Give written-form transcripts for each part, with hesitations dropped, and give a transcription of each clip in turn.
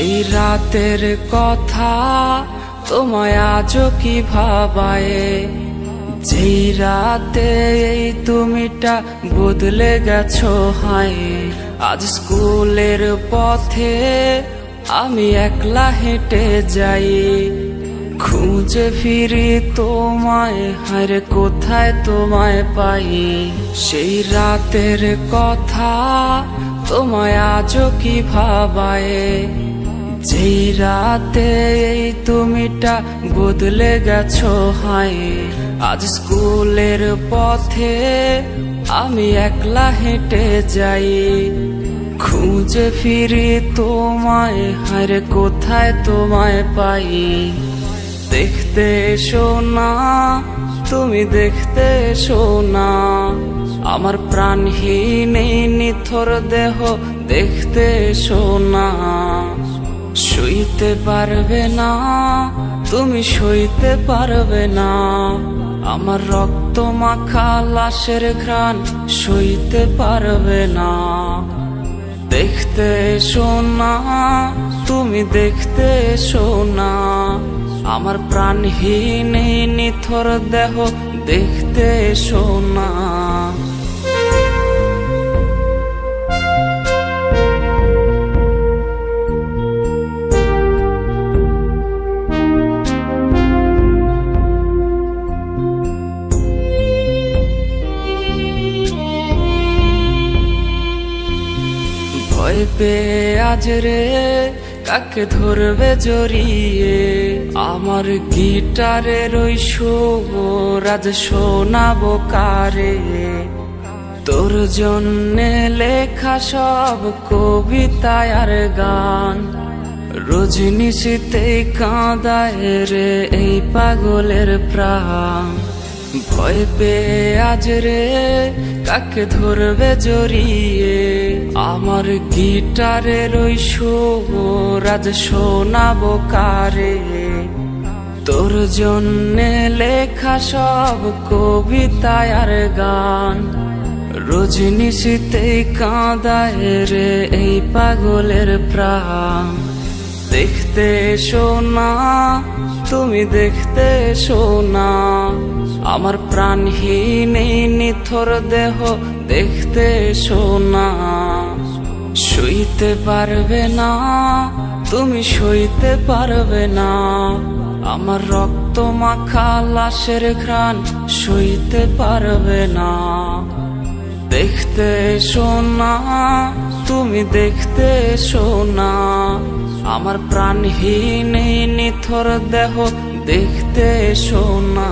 সেই রাতের কথা তোমায় আজও কি ভাবায়, যেই রাতে এই তুমিটা বদলে গেছো হায়। আজ স্কুলের পথে আমি একলা হেঁটে যাই, খুঁজে ফিরি তোমায়, হায়রে কোথায় তোমায় পাই। সেই রাতের কথা তোমায় আজও কি ভাবায়, যেই রাতে এই তুমিটা বদলে গেছো হায়। আজ স্কুলের পথে আমি একলা হেঁটে যাই, খুঁজে ফিরি তোমায়, হায়রে কোথায় তোমায় পাই। দেখতে এসো না, তুমি দেখতে এসো না, আমার প্রাণহীন এই নিথর দেহ দেখতে এসো না। সইতে পারবে না, তুমি সইতে পারবে না, আমার রক্ত মাখা লাশের ঘ্রাণ সইতে পারবে না। দেখতে এসো না, তুমি দেখতে এসো না, আমার প্রাণহীন এই নিথর দেহ দেখতে এসো না। ভয় পেয়ে আজ রে কাকে ধরবে জড়িয়ে, আমার গিটারের ওই সুর আজ শোনাবো কারে। তোর জন্যে লেখা সব কবিতা আর গান, রজনিশীতেই কাঁদায় রে এই পাগলের প্রাণ। ভয় পেয়ে আজ রে কাকে ধরবে জড়িয়ে, আমার গিটারের ওই সুর আজ শোনাবো কারে। তোর জন্যে লেখা সব কবিতা আর গান, রজনিশীতেই কাঁদায় রে এই পাগলের প্রাণ। দেখতে এসো না, তুমি দেখতে এসো না, আমার প্রাণহীন এই নিথর দেহ দেখতে এসো না। সইতে পারবে না, তুমি সইতে পারবে না, আমার রক্ত মাখা লাশের ঘ্রাণ সইতে পারবে না। দেখতে এসো না, তুমি দেখতে এসো না, আমার প্রাণহীন এই নিথর দেহ দেখতে এসো না।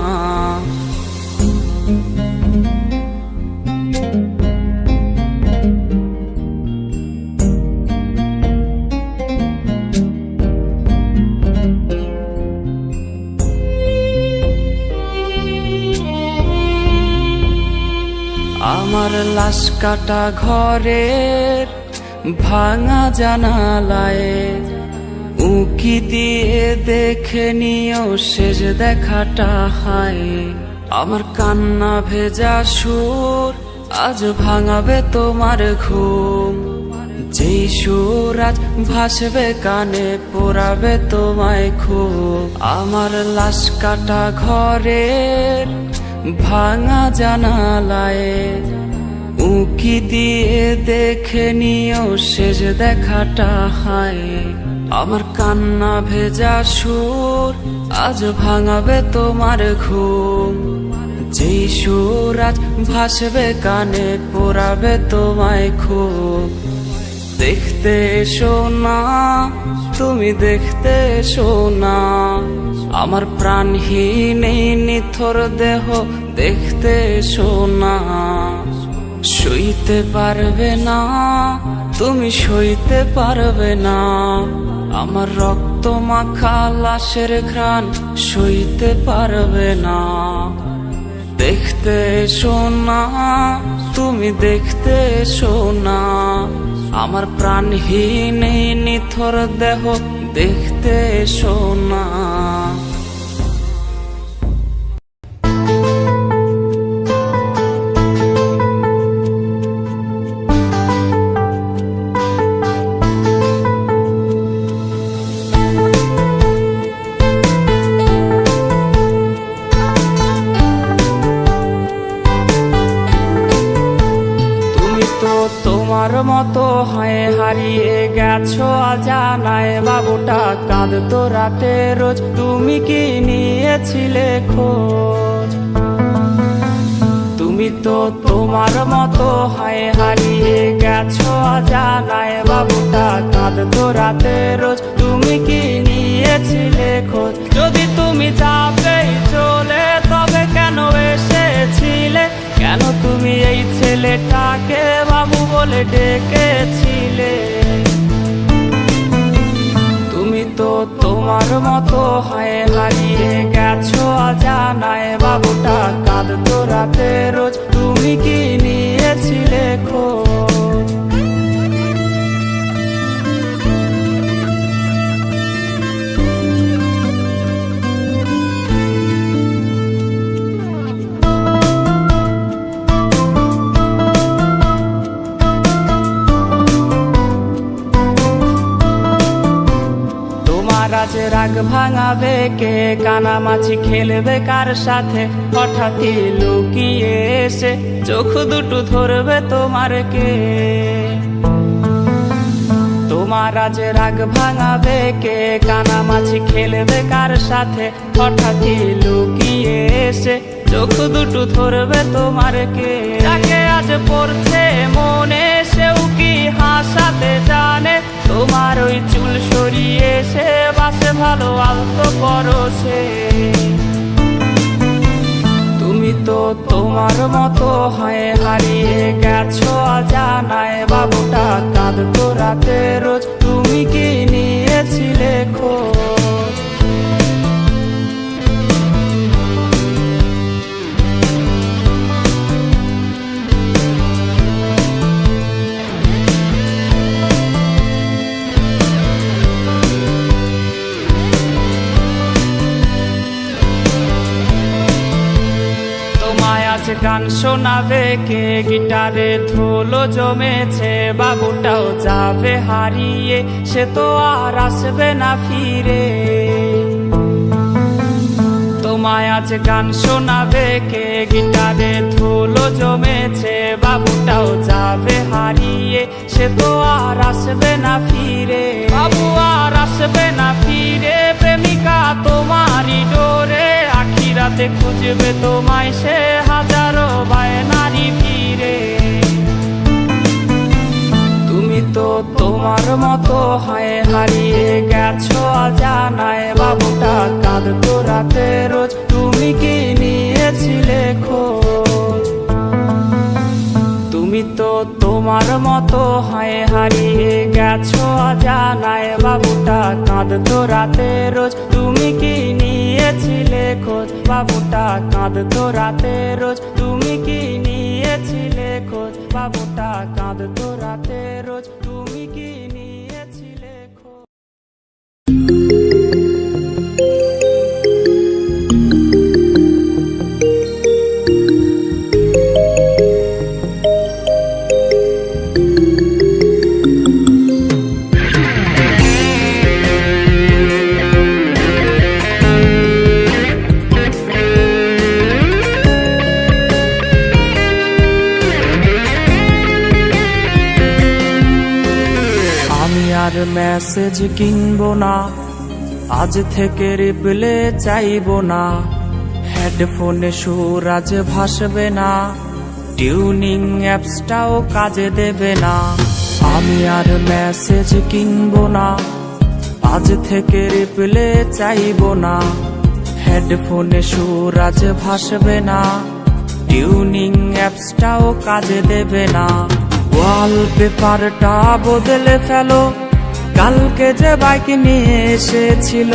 আমার লাশ কাটা ঘরের ভাঙা জানালায় উঁকি দিয়ে দেখে নিও শেষ দেখাটা হায়। আমার কান্না ভেজা সুর আজ ভাঙাবে তোমার ঘুম, যেই সুর আজ ভাসবে কানে পোড়াবে তোমায় খুব। আমার লাশ কাটা ঘরের ভাঙা জানালায় উঁকি দিয়ে দেখে নিও শেষ দেখাটা হায়। আমার কান্না ভেজা সুর আজ ভাঙাবে তোমার ঘুম, যেই সুর আজ ভাসবে কানে পোড়াবে তোমায় খুব। দেখতে এসো না, তুমি দেখতে এসো না, আমার প্রাণহীন এই নিথর দেহ দেখতে এসো না। সইতে পারবে না, তুমি সইতে পারবে না, আমার রক্ত মাখা লাশের ঘ্রাণ সইতে পারবে না। দেখতে এসো না, তুমি দেখতে এসো না, আমার প্রাণহীন এই নিথর দেহ দেখতে এসো না। মতো হয় হারিয়ে গেছো অজানায়। বাবুটা কাঁদতো রাতে রোজ, তুমি কি নিয়েছিলে খোঁজ? তুমি তো তোমার মতো হয় হারিয়ে গেছো অজানায়। বাবুটা কাঁদতো রাতে রোজ, তুমি কি নিয়েছিলে খোঁজ? যদি তুমি যাবেই চলে তবে কেন এসেছিলে? কেন তুমি এই ছেলেটাকে বাবু বলে ডেকেছিলে? তুমি তো তোমার মতো হয় হারিয়ে গেছো অজানায়। বাবুটা কাঁদতো রাতে রোজ, তুমি কি নিয়েছিলে খোঁজ? আজ রাগ ভাঙাবে কে? কানামাছি খেলবে কার সাথে? হঠাৎই লুকিয়ে এসে চোখ দুটো ধরবে তোমার কে? তোমার আজ রাগ ভাঙাবে কে? কানামাছি খেলবে কার সাথে? হঠাৎই লুকিয়ে এসে চোখ দুটো ধরবে তোমার কে? যাকে আজ পড়ছে মনে সেও কি হাসাতে জানে? তোমার ওই চুল সরিয়ে সে বাসে ভালো আলতো পরশে। তুমি তো তোমার মতো হয় হারিয়ে গেছো অজানায়। বাবুটা কাঁদতো রাতে রোজ, তুমি কি নিয়েছিলে খোঁজ? গান শোনাবে কে? গিটারে ধুলো জমেছে, বাবুটাও যাবে হারিয়ে, সে তো আর আসবে না ফিরে। তোমায় আজ গান শোনাবে কে? গিটারে ধুলো জমেছে, বাবুটাও যাবে হারিয়ে, সে তো আর আসবে না ফিরে। বাবু আর আসবে না ফিরে, প্রেমিকা তোমারই ডোরে, আখিরাতে খুঁজবে তোমায় সে হাজারো বায়নারি ফিরে। তুমি তো তোমার মতো হয় হারিয়ে গেছো অজানায়। বাবুটা কাঁদতো রাতে রোজ, তুমি কি নিয়েছিলে খোঁজ? তুমি তো তোমার মতো হয় হারিয়ে গেছো অজানায়। বাবুটা কাঁদতো রাতে রোজ, তুমি কি নিয়েছিলে খোঁজ? বাবুটা কাঁদতো রাতে রোজ, তুমি কি নিয়েছিলে খোঁজ? বাবুটা কাঁদতো রাতে রোজ, তুমি কি নিয়েছিলে খোঁজ? আর মেসেজ কিনবো না, আজ থেকে রিপ্লে চাইবো না, হেডফোনে সুর আজ ভাসবে না, টিউনিং অ্যাপসটাও কাজে দেবে না। আমি আর মেসেজ কিনবো না, আজ থেকে রিপ্লে চাইবো না, হেডফোনে সুর আজ ভাসবে না, টিউনিং অ্যাপসটাও কাজে দেবে না। ওয়ালপেপারটা বদলে ফেলো, কালকে যে বাইক নিয়ে এসেছিল,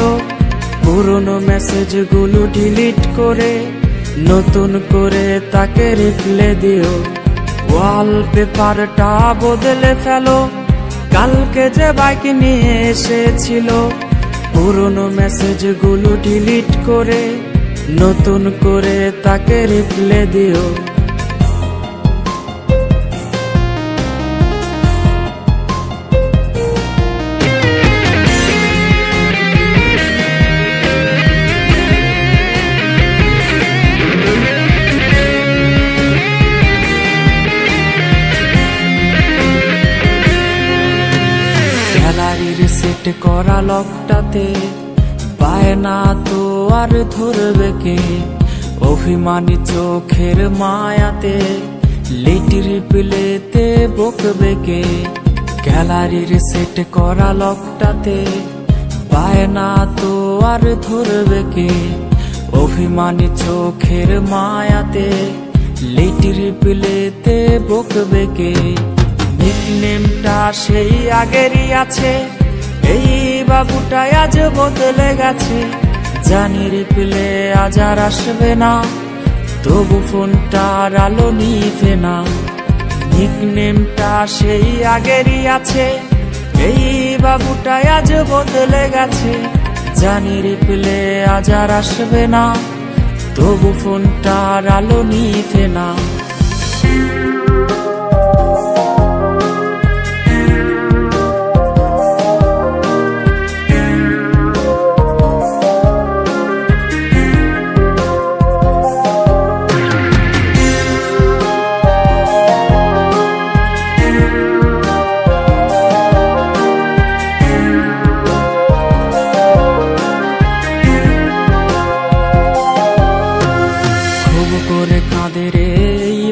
পুরনো মেসেজগুলো ডিলিট করে নতুন করে তাকে রিপ্লে দিও। ওয়ালপেপারটা বদলে ফেলো, কালকে যে বাইক নিয়ে এসেছিল, পুরনো মেসেজগুলো ডিলিট করে নতুন করে তাকে রিপ্লে দিও। সেট করা লকটাতে পায় না তো আর ধরবে কে, অভিমানী চোখের মায়াতে লেটির প্লেতে বকবে কে। গ্যালারির সেট করা লকটাতে পায় না তো আর ধরবে কে, অভিমানী চোখের মায়াতে লেটির প্লেতে বকবে কে। নিকনেমটা সেই আগেরই আছে, এই বাবুটা আজ বদলে গেছে। জানি রিপ্লে আজ আর আসবে না, তবু ফোনটার আলো নিভে না। নিকনেমটা সেই আগেরই আছে, এই বাবুটা আজ বদলে গেছে। জানি রিপ্লে আজ আর আসবে না, তবু ফোনটার আলো নিভে না।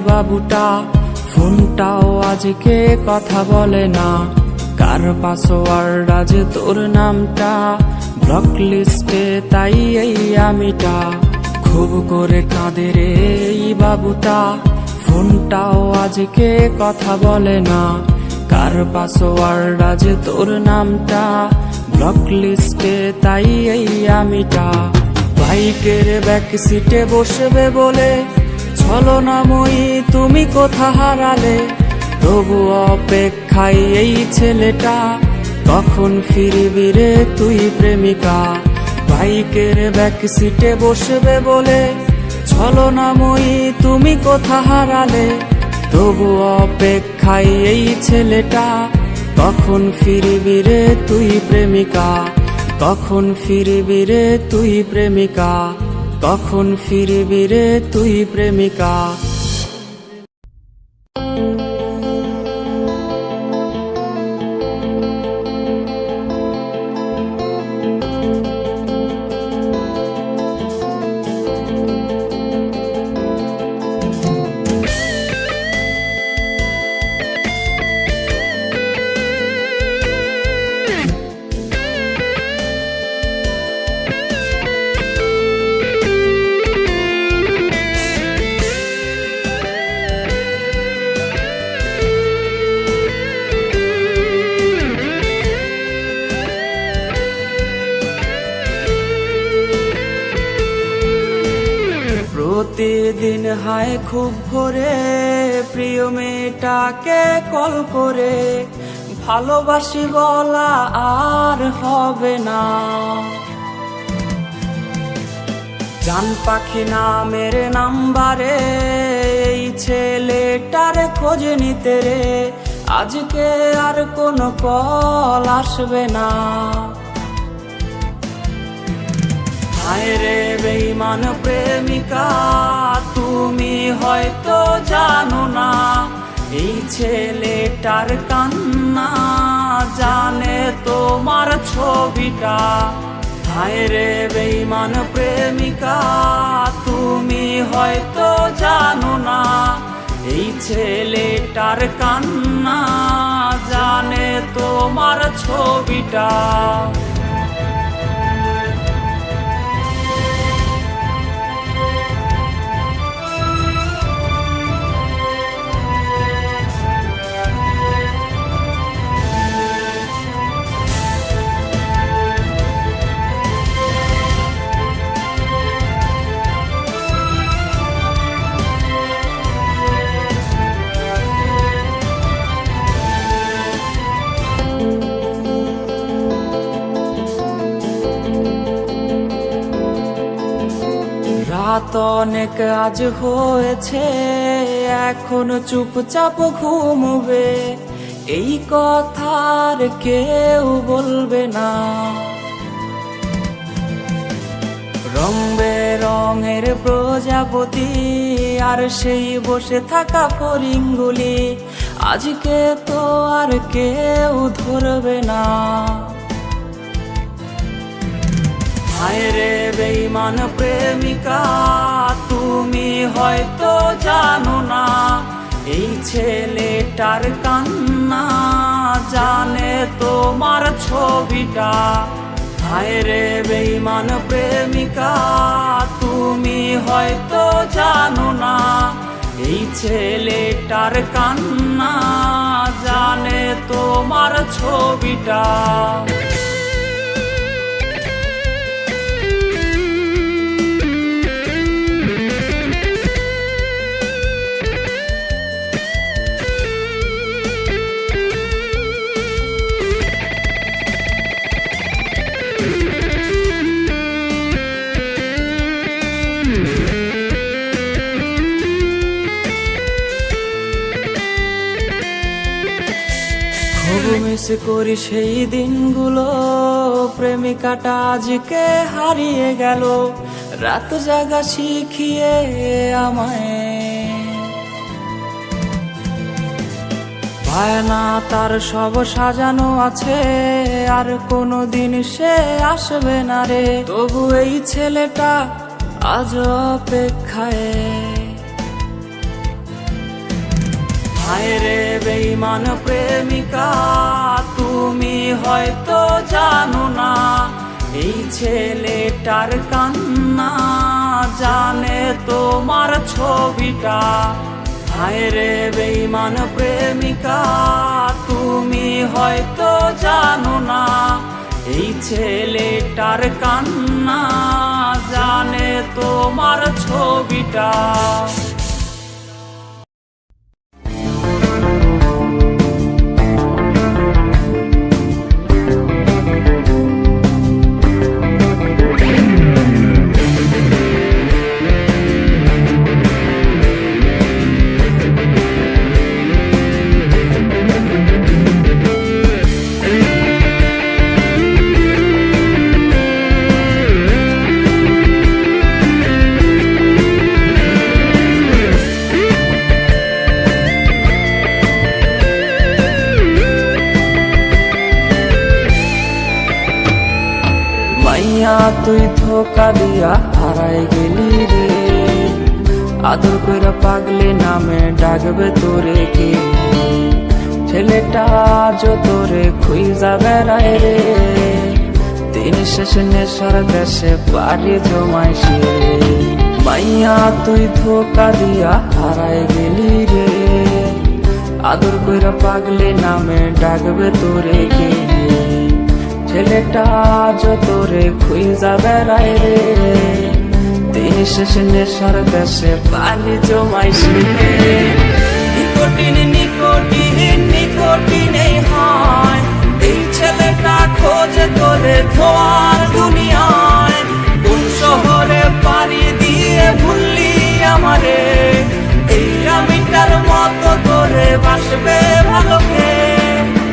বাবুটা ফোনটাও আজকে কথা বলে না, কার পাসওয়ার্ড আজ তোর নামটা ব্লক লিস্টে, তাই এই আমিটা। খুব করে কাঁদে রে এই বাবুটা, ফোনটাও আজকে কথা বলে না, কার পাসওয়ার্ড আজ তোর নামটা ব্লক লিস্টে, তাই এই আমিটা। বাইকের ব্যাক সিটে বসবে বলে ছলনাময়ী তুমি কোথা হারালে, তবু অপেক্ষায় এই ছেলেটা, কখন ফিরবি রে তুই প্রেমিকা। বাইকের ব্যাক সিটে বসবে বলে ছলনাময়ী তুমি কোথা হারালে, তবু অপেক্ষায় এই ছেলেটা, কখন ফিরবি রে তুই প্রেমিকা। কখন ফিরবি রে তুই প্রেমিকা, কখন ফিরবি রে তুই প্রেমিকা। প্রতিদিন হায় খুব ভোরে প্রিয় মেয়েটাকে কল করে, ভালোবাসি বলা আর হবে না। জান পাখি নামের নাম্বারে এই ছেলেটার খোঁজ নিতে রে, আজকে আর কোনো কল আসবে না। হায় রে বেঈমান প্রেমিকা, তুমি হয়তো জানো না এই ছেলেটার কান্না জানে তোমার ছবিটা। হায় রে বেঈমান প্রেমিকা, তুমি হয়তো জানো না এই ছেলেটার কান্না জানে তোমার ছবিটা। রাত অনেক আজ হয়েছে, এখন চুপচাপ ঘুমবে, এই কথার কেউ বলবে না। রং বেরঙের প্রজাপতি আর সেই বসে থাকা ফড়িংগুলি, আজকে তো আর কেউ ধরবে না। হায় রে বেঈমান প্রেমিকা, তুমি হয়তো জানো না এই ছেলেটার কান্না জানে তোমার ছবিটা। হায় রে বেঈমান প্রেমিকা, তুমি হয়তো জানো না এই ছেলেটার কান্না জানে তোমার ছবিটা। খুব মিস করি সেই দিনগুলো, প্রেমিকাটা আজকে হারিয়ে গেল। রাত জাগা শিখিয়ে আমায়, বায়না তার সব সাজানো আছে, আর কোনোদিন সে আসবে না রে। তবু এই ছেলেটা আজ অপেক্ষায়। হায় রে বেঈমান প্রেমিকা, তুমি হয়তো জানো না এই ছেলেটার কান্না জানে তোমার ছবিটা। হায় রে বেঈমান প্রেমিকা, তুমি হয়তো জানো না এই ছেলেটার কান্না জানে তোমার ছবিটা। মাইয়া তুই ধোকা দিয়া হারাই গেলি রে, আদর কইরা পাগলি নামে ডাকবে তোরে কে। ছেলেটা আজ তোরে খুঁজা বেড়ায় রে, দিন শেষে নেশার দেশে পারি জমাইছে। মাইয়া তুই ধোকা দিয়া হারাই গেলি রে, আদর কইরা পাগলি নামে ডাকবে তোরে কে। ছেলেটা আজ তোরে খুঁজা বেড়ায় রে, দিন শেষে নেশার দেশে পানি জমাইছে। নিকোটিন নিকোটিন নিকোটিন এই হয়, এই ছেলেটা খোঁজে তোরে ধোয়ার দুনিয়ায়। কোন শহরে পাড়ি দিয়ে ভুললি আমারে, এই আমিটার মতো তোরে বাসবে ভালো কে।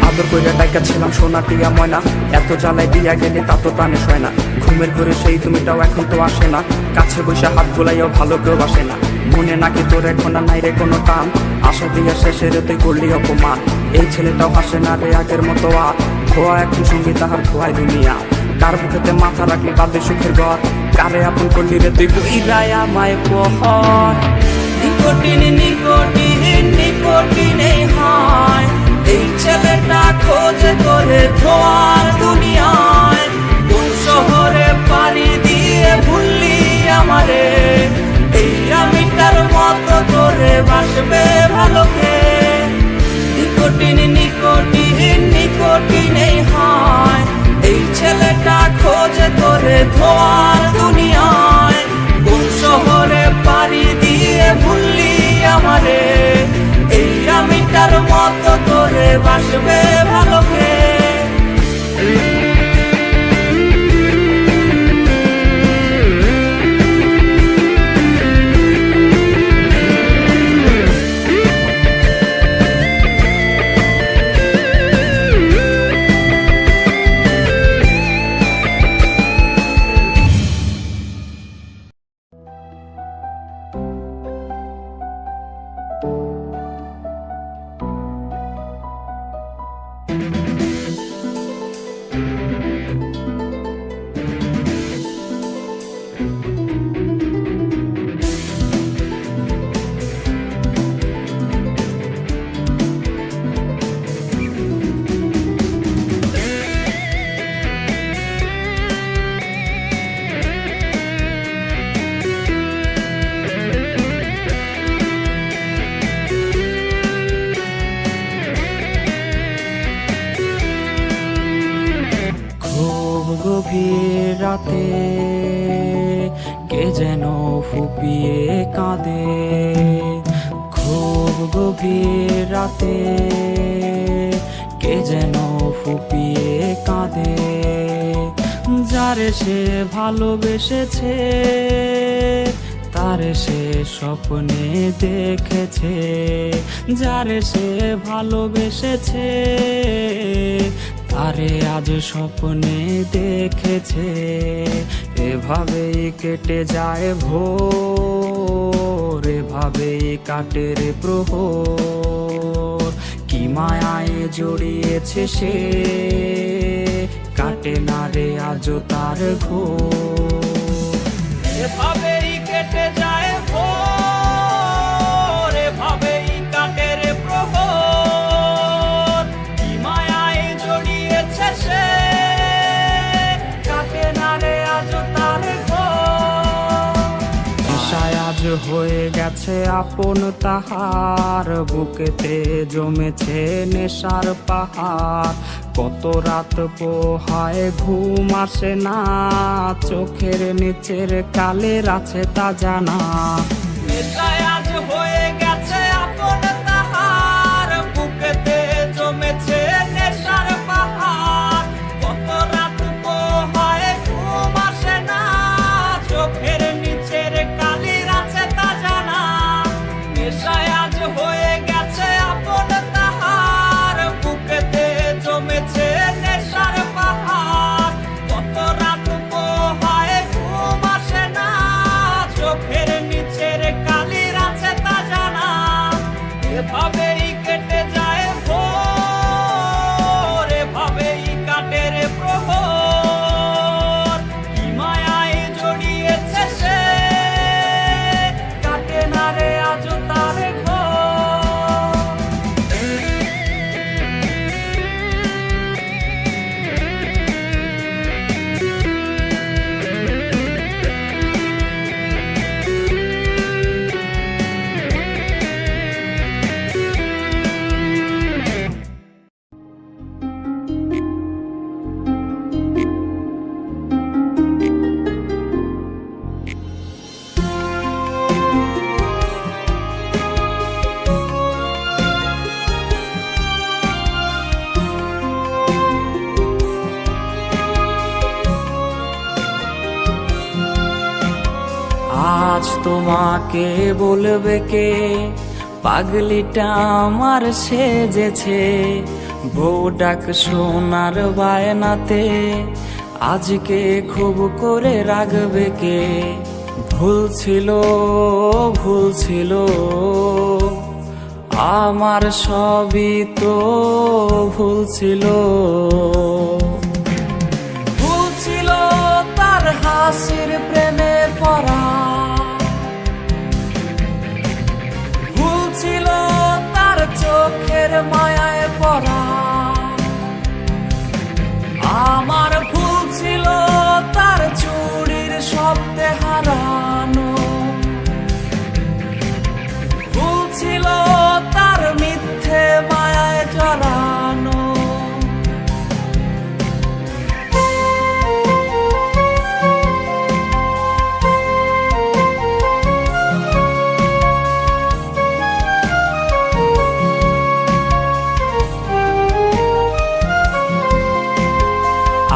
আদর কইরা ডাইকা ছিলাম সোনা টিয়া ময়না, এত জ্বালাই দিয়া গেলে তা তো প্রাণে সয় না। ঘুমের ঘরে সেই তুমিটাও এখন তো আসে না, কাছে বসে হাত গোলাইও ভালো কেউ বাসে না। মনে নাকি তোর এখন আর নাই রে কোনো টান, আশা দিয়া শেষে রে তুই করলি অপমান। এই ছেলেটাও হাসে না রে আগের মতো আর, খোয়া এখন সঙ্গী তাহার খোয়াই দুনিয়া। কার বুকেতে মাথা রাখলি বাদে সুখের ঘর, কারে আপন করলি রে তুই কইরাই আমায় পোহর। নিকোটিন নিকোটিন নিকোটিন এই হয়, এই ছেলেটা খোঁজে তোরে ধোয়ার দুনিয়ায়। কোন শহরে পাড়ি দিয়ে ভুললি আমারে, এই আমিটার মতো তোরে বাসবে ভালো কে। নিকোটিন নিকোটিন নিকোটিন এই হয়, এই ছেলেটা খোঁজে তোরে ধোয়ার দুনিয়ায়। কোন শহরে পাড়ি দিয়ে ভুললি আমারে, এই আমিটার মতো তোরে বাসবে ভালো কে। রাতে কে যেন ফুপিয়ে কাঁদে, খুব গভীর রাতে কে যেন ফুপিয়ে কাঁদে। যারে সে ভালোবেসেছে তারে সে স্বপ্নে দেখেছে, যারে সে ভালোবেসেছে তারে আজ স্বপ্নে দেখেছে। এভাবেই কেটে যায় ভোর, এভাবেই কাটে রে প্রহর। কি মায়ায় জড়িয়েছে সে, কাটে না রে আজও তার ঘোর। এভাবেই কেটে যায় ভোর, এভাবেই কাটে রে প্রহর। কি মায়ায় জড়িয়েছে সে, কাটে না রে আজও তার ঘোর। নেশায় আজ হয়ে গেছে আপন তাহার, বুকেতে জমেছে নেশার পাহাড়। কত রাত পোহায় ঘুম আসে না, চোখের নিচের কালের আছে তা জানা। নেশায় আজ হয়ে গেছে আপন তাহার, বুকেতে জমেছে নেশার পাহাড়। কত রাত পোহায় ঘুম আসে না, চোখের নিচের কালির আছে তা জানা। নেশায় আজ হয়ে গেছে আপন তাহার, বুকেতে জমেছে নেশার পাহাড়। কত রাত পোহায় ঘুম আসে না, চোখের নিচের কালির আছে তা জানা। এভাবেই কেটে যায় ভোর, এভাবেই কাটে রে প্রহর। কি মায়ায় জড়িয়েছে সে, কাটে না রে আজও তার ঘোর। আজ তোমাকে বলবে কে, পাগলিটা আমার সেজেছে। বউ ডাক সোনার বায়নাতে, আজকে খুব করে রাখবে কে। ভুল ছিল, ভুল ছিল আমার, সবই তো ভুল ছিল। ভুল ছিল তার হাসির প্রেমে পড়া, ভুল ছিল তার চোখের মায়ায় পড়া। আমার ভুল ছিল তার চুড়ির শব্দে হারানো, ভুল ছিল তার মিথ্যে মায়ায় জড়ানো।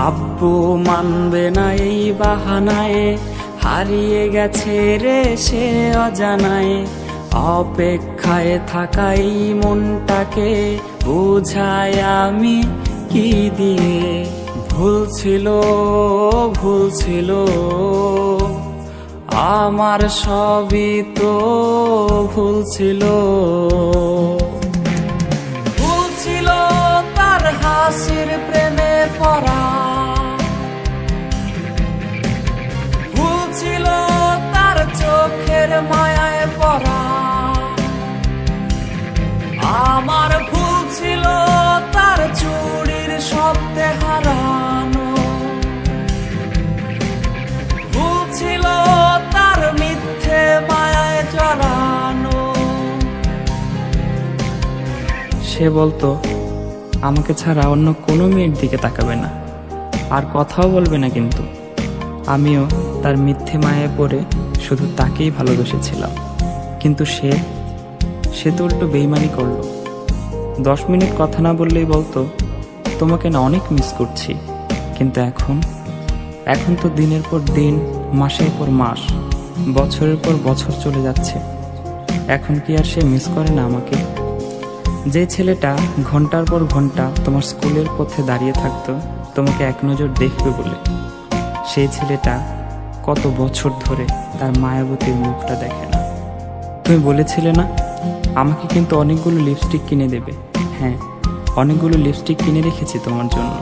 আব্বু মানবে না এই বাহানায়, হারিয়ে গেছে রে সে অজানায়। অপেক্ষায় থাকাই মনটাকে বুঝাই আমি কি দিয়ে। ভুল ছিল, ভুল ছিল আমার, সবই তো ভুল ছিল। ভুল ছিল তার হাসির প্রেমে পড়া, ভুল ছিল তার চোখের মায়ায় পড়া। আমার ভুল ছিল তার চুড়ির শব্দে হারানো, ভুল ছিল তার মিথ্যে মায়ায় জড়ানো। সে বলতো আমাকে ছাড়া অন্য কোনো মেয়ের দিকে তাকাবে না, আর কথাও বলবে না, কিন্তু আমিও তার মিথ্যে মায়ায় পড়ে শুধু তাকেই ভালোবেসেছিলাম, কিন্তু সে তো উল্টো বেইমানি করলো। 10 মিনিট কথা না বললেই বলতো, তোমাকে না অনেক মিস করছি। কিন্তু এখন তো দিনের পর দিন, মাসের পর মাস, বছরের পর বছর চলে যাচ্ছে। এখন কি আর সে মিস করে না আমাকে? যে ছেলেটা ঘন্টার পর ঘন্টা তোমার স্কুলের পথে দাঁড়িয়ে থাকতো তোমাকে এক নজর দেখবে বলে, সেই ছেলেটা কত বছর ধরে তার মায়াবতীর মুখটা দেখে না। তুমি বলেছিলে না আমাকে কিন্তু অনেকগুলো লিপস্টিক কিনে দেবে। হ্যাঁ, অনেকগুলো লিপস্টিক কিনে রেখেছি তোমার জন্য,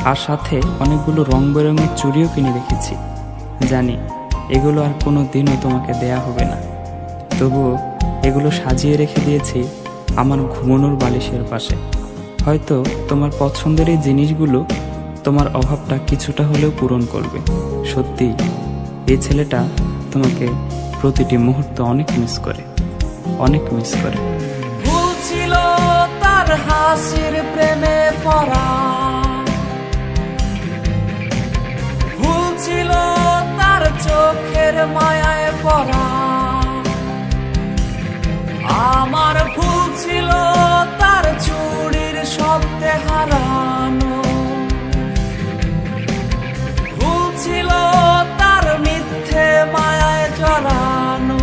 আর সাথে অনেকগুলো রং বেরঙের চুড়িও কিনে রেখেছি। জানি এগুলো আর কোনো দিনও তোমাকে দেয়া হবে না, তবুও এগুলো সাজিয়ে রেখে দিয়েছি আমার ঘুমানোর বালিশের পাশে। হয়তো তোমার পছন্দের এই জিনিসগুলো তোমার অভাবটা কিছুটা হলেও পূরণ করবে। সত্যি এই ছেলেটা তোমাকে প্রতিটি মুহূর্ত অনেক মিস করে, অনেক মিস করে। ভুল ছিল তার হাসির প্রেমে পড়া, ভুল ছিল তার চোখের মায়ায় পড়া, আমার ভুল ছিল তার চুড়ির শব্দে হারানো, ভুল ছিল তার মিথ্যে মায়ায় জড়ানো।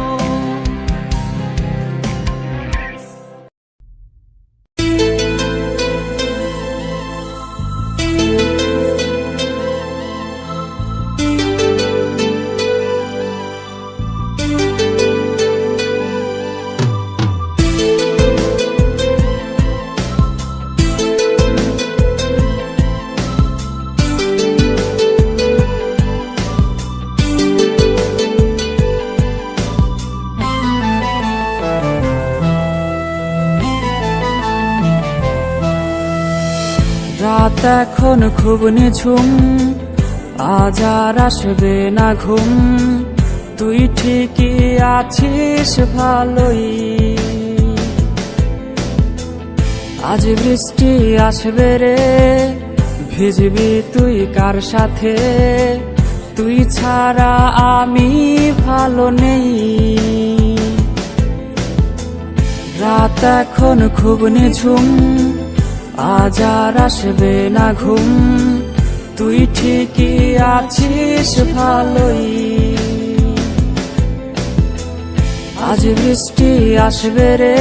রাত এখন খুব নিঝুম, আজ আর আসবে না ঘুম, তুই ঠিকই আছিস ভালোই। আজ বৃষ্টি আসবে রে, ভিজবি তুই কার সাথে, তুই ছাড়া আমি ভালো নেই। রাত এখন খুব নিঝুম, আজ আর আসবে না ঘুম, তুই ঠিকই আছিস ভালোই। আজ বৃষ্টি আসবে রে,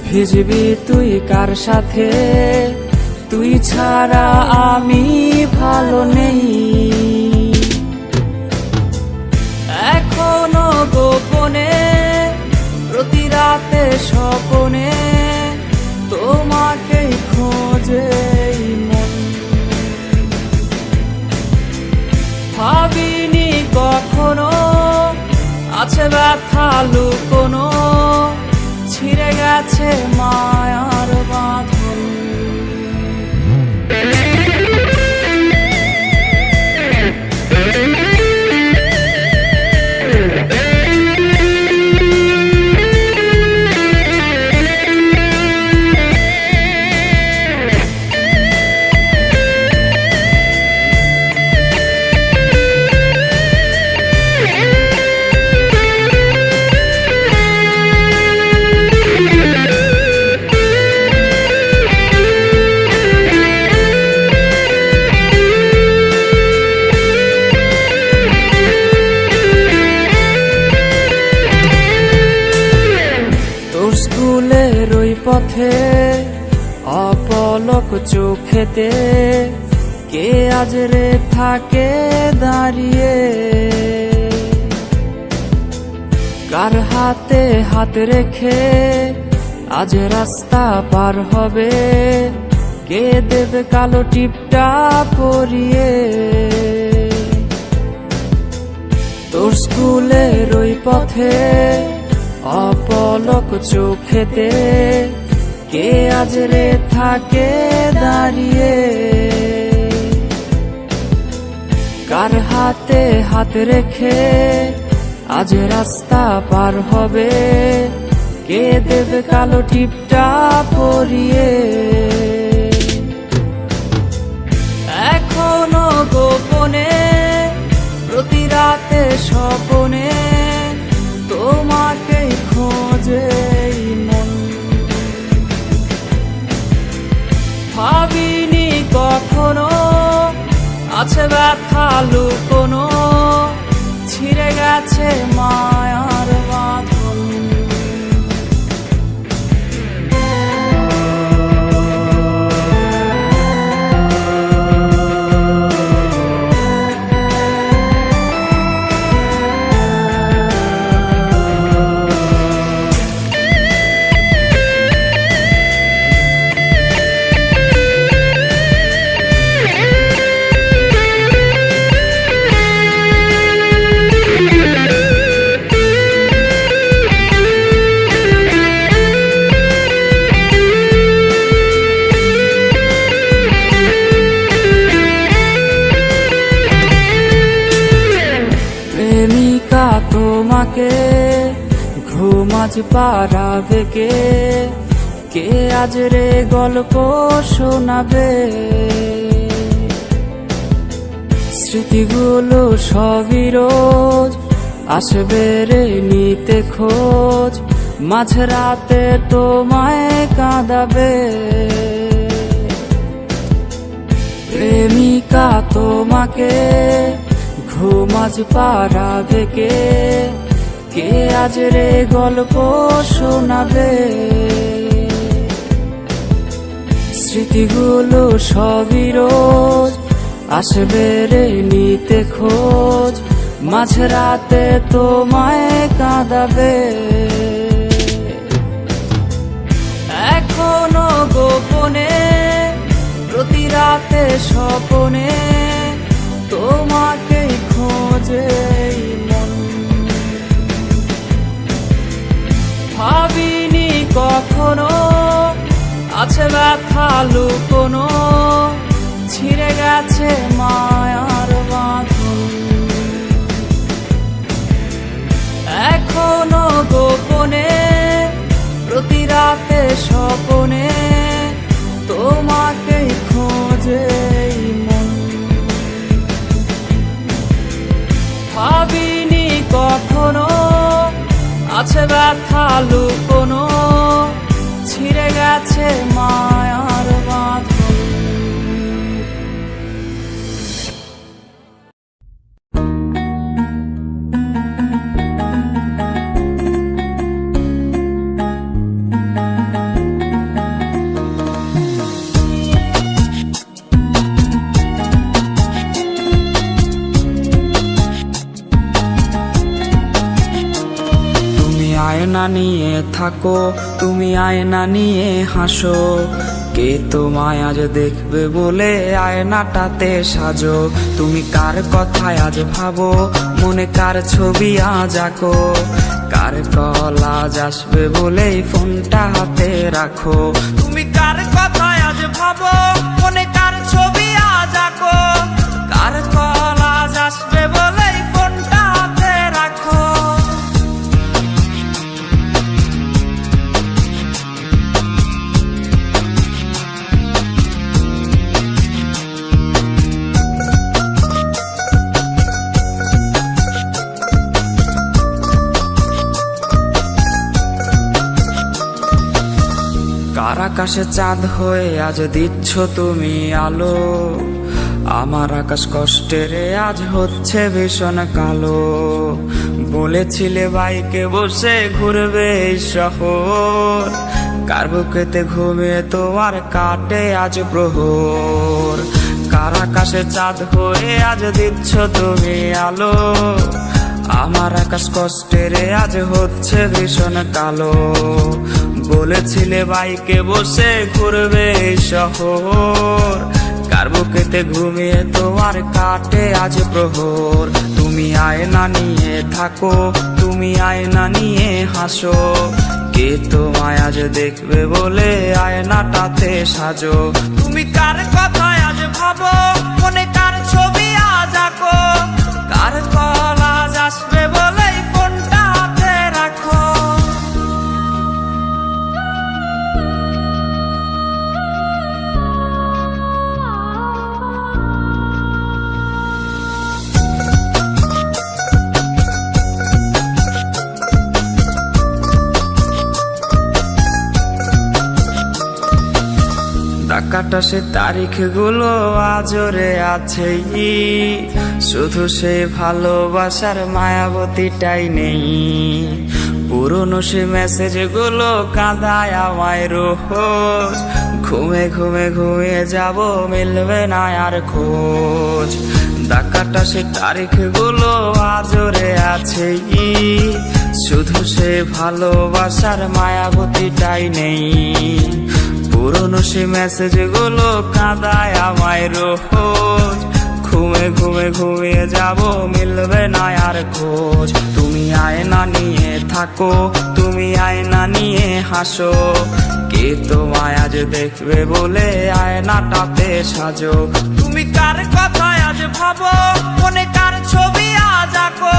ভিজবি তুই কার সাথে, তুই ছাড়া আমি ভালো নেই। এখনো গোপনে প্রতি রাতে স্বপনে তোমাকে খোঁজে মন, ভাবিনি কখনো আছে ব্যথা লুকোনো, ছিঁড়ে গেছে মায়ার বাঁধন। স্কুলের ওই পথে অপলক চোখেতে কে আজ রে থাকে দাঁড়িয়ে, কার হাতে হাত রেখে আজ রাস্তা পার হবে, কে দেবে কালো টিপটা পরিয়ে। তোর স্কুলের ওই পথে অপলক চোখেতে কে আজ রে থাকে দাঁড়িয়ে, কার হাতে হাত রেখে আজ রাস্তা পার হবে, কে দেবে কালো টিপটা পরিয়ে। এখনো গোপনে রাতে স্বপনে তোমাকে খোঁজে এই মন। ভাবিনি কখনো আছে ব্যথা লুকোনো, ছিঁড়ে গেছে মায়ার বাঁধন। প্রেমিকা তোমাকে ঘুমাজ পারাবে কে? কে আজ রে গল্প শোনাবে? স্মৃতিগুলো সবই রোজ আসবে রে নিতে খোঁজ, মাঝরাতে তোমায় কাঁদাবে। প্রেমিকা তোমাকে ঘুমাজ পারাবে কে? কে আজ রে গল্প শোনাবে? স্মৃতিগুলো সবই রোজ আসবে রে নিতে খোঁজ, মাঝরাতে তোমায় কাঁদাবে। এখনো গোপনে প্রতি রাতে স্বপনে তোমাকে খোঁজে এই মন। ভাবিনি কখনো আছে ব্যথা লুকোনো, ছিঁড়ে গেছে মায়ার বাঁধন। এখনো গোপনে প্রতি রাতে স্বপনে তোমাকে খোঁজে এই মন। ভাবিনি কখনো আছে ব্যথা লুকোনো, ছিঁড়ে গেছে মায়ার বাঁধন। আয়না নিয়ে থাকো, তুমি আয়না নিয়ে হাসো, কে তোমায় আজ দেখবে বলে আয়নাটাতে সাজো। তুমি কার কথায় আজ ভাবো, মনে কার ছবি আজ আঁকো, কার কল আজ আসবে বলেই ফোনটা হাতে রাখো। তুমি কার কথায় আজ ভাবো, মনে কার ছবি আজ আঁকো, কার কল আজ আসবে বলেই ফোনটা হাতে রাখো। কার আকাশে চাঁদ হয়ে আজ দিচ্ছ তুমি আলো, আমার আকাশ কষ্টেরে আজ হচ্ছে ভীষণ কালো। বলেছিলে বাইকে বসে ঘুরবে এই শহর, কার বুকেতে ঘুমিয়ে তোমার কাটে আজ প্রহর। কার আকাশে চাঁদ হয়ে আজ দিচ্ছ তুমি আলো, আমার আকাশ কষ্টেরে আজ হচ্ছে ভীষণ কালো। বলেছিলে বাইকে বসে ঘুরবে এই শহর, কার বুকেতে ঘুমিয়ে তোমার কাটে আজ প্রহর। তুমি আয়না নিয়ে থাকো, তুমি আয়না নিয়ে হাসো, কে তোমায় আজ দেখবে বলে আয়নাটাতে সাজো। তুমি কার কথায় আজ ভাবো, মনে কার ছবি আজ আঁকো, কার কল আজ আসবে বলেই ফোনটা হাতে রাখো। কাটা সে তারিখগুলো আজরে আছে, শুধু সে ভালোবাসার মায়াবতীটাই নেই। পুরনো সে মেসেজগুলো কাঁদায় আমায় রোজ, ঘুমে ঘুমে ঘুমিয়ে যাব মিলবে না আর খোঁজ। ডাকাটা সে তারিখগুলো আজরে আছে, শুধু সে ভালোবাসার মায়াবতীটাই নেই। পুরনো সে মেসেজগুলো কাঁদায় আমায় রোজ, ঘুমে ঘুমে ঘুমিয়ে যাব মিলবে না আর খোঁজ। তুমি আয়না নিয়ে থাকো, তুমি আয়না নিয়ে হাসো, কে তোমায় আজ দেখবে বলে আয়নাটাতে সাজো। তুমি কার কথায় আজ ভাবো, মনে কার ছবি আজ আঁকো,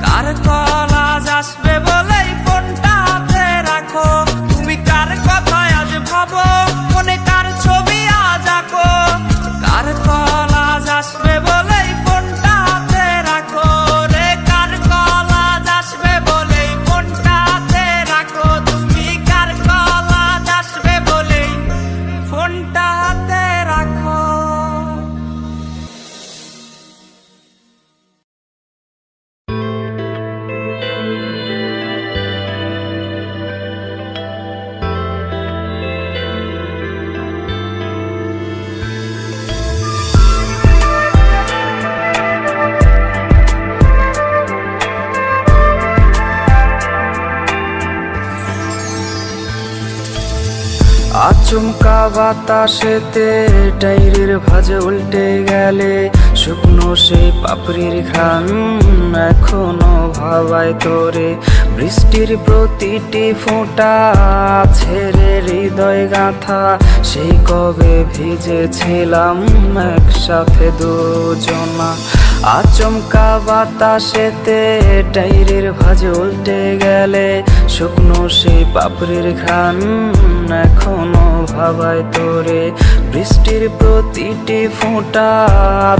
কার কল আজ আসবে বলে ফোনটা হাতে রাখো। তুমি কার কথায় আজ ভাবো, মনে কার ছবি আজ আঁকো, কার কল আজ আসবে বলে ফোনটা হাতে রাখো রে, কার কল আজ আসবে বলে ফোনটা হাতে রাখো। তুমি কার কল আজ আসবে বলে ফোনটা হাতে রাখো। আচমকা বাতাসেতে ডায়েরির ভাঁজ উল্টে গেলে, শুকনো সে পাপড়ির ঘ্রাণ এখনো ভাবায় তোরে। বৃষ্টির প্রতিটি ফোঁটা ছেড়ে হৃদয় গাঁথা, সেই কবে ভিজেছিলাম একসাথে দুজনা। আচমকা বাতাসেতে ডায়েরির ভাঁজ উল্টে গেলে, শুকনো সেই পাপড়ির ঘ্রাণ এখনো ভাবায় তোরে। বৃষ্টির প্রতিটি ফোঁটা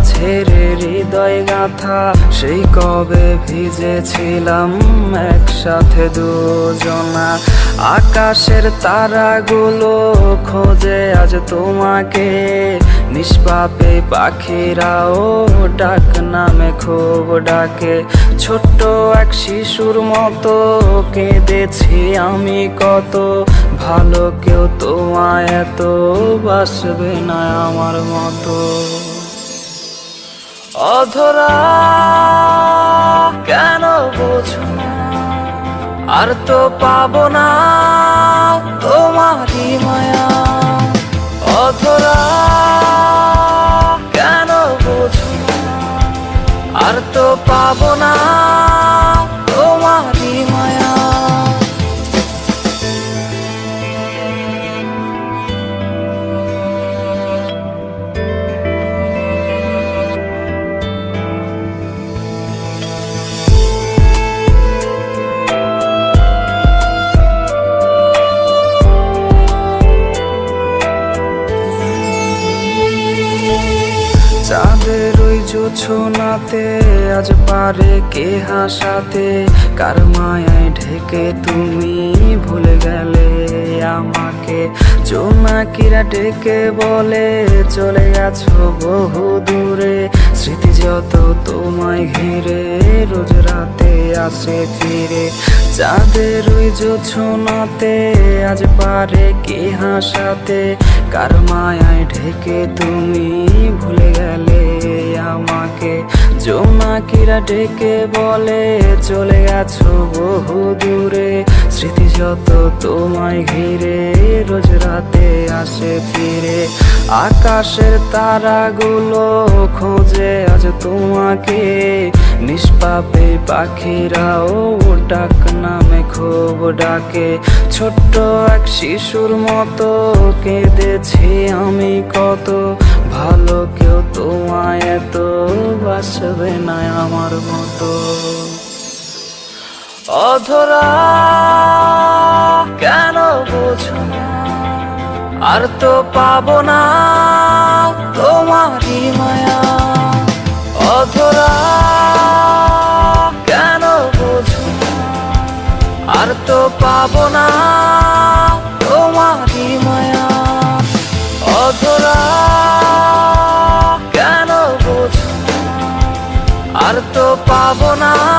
ছেড়ে হৃদয় গাঁথা, সেই কবে ভিজেছিলাম একসাথে দুজনা। আকাশের তারাগুলো খোঁজে আজ তোমাকে, নিষ্পাপে পাখিরাও ডাক নামে খুব ডাকে। ছোট্ট এক শিশুর মতো কেঁদেছি আমি কত, ভালো কেউ তোমায় এত বাসবে না আমার মতো। অধরা কেন বোঝো না, আর তো পাবো না তোমারই মায়া। অধরা কেন বোঝো না, আর তো পাবো না তোমারই মায়া। চাঁদের ওই জোছনাতে আজ পারে কে হাসাতে, কার মায়ায় ঢেকে তুমি ভুলে গেলে আমাকে। জোনাকিরা ডেকে বলে চলে গেছো বহু দূরে, স্মৃতি যত তোমায় ঘিরে রোজ রাতে আসে ফিরে। চাঁদের ওই জোছনাতে আজ পারে কে হাসাতে, কার মায়ায় ঢেকে তুমি ভুলে গেলে আমাকে। জোনাকিরা ডেকে বলে চলে গেছো বহু দূরে, স্মৃতি যত তোমায় ঘিরে রোজ রাতে আসে ফিরে। আকাশের তারাগুলো খোঁজে আজ তোমাকে, নিষ্পাপে পাখিরাও ডাক নামে খুব ডাকে। ছোট্ট এক শিশুর মতো কেঁদেছি আমি কত, ভালো কেউ তোমায় এত বাসবে না আমার মতো। অধরা কেন বোঝো না, আর তো পাবো না তোমারই মায়া। অধরা কেন বোঝো না, আর তো পাবো না তোমারই মায়া। পাবো না।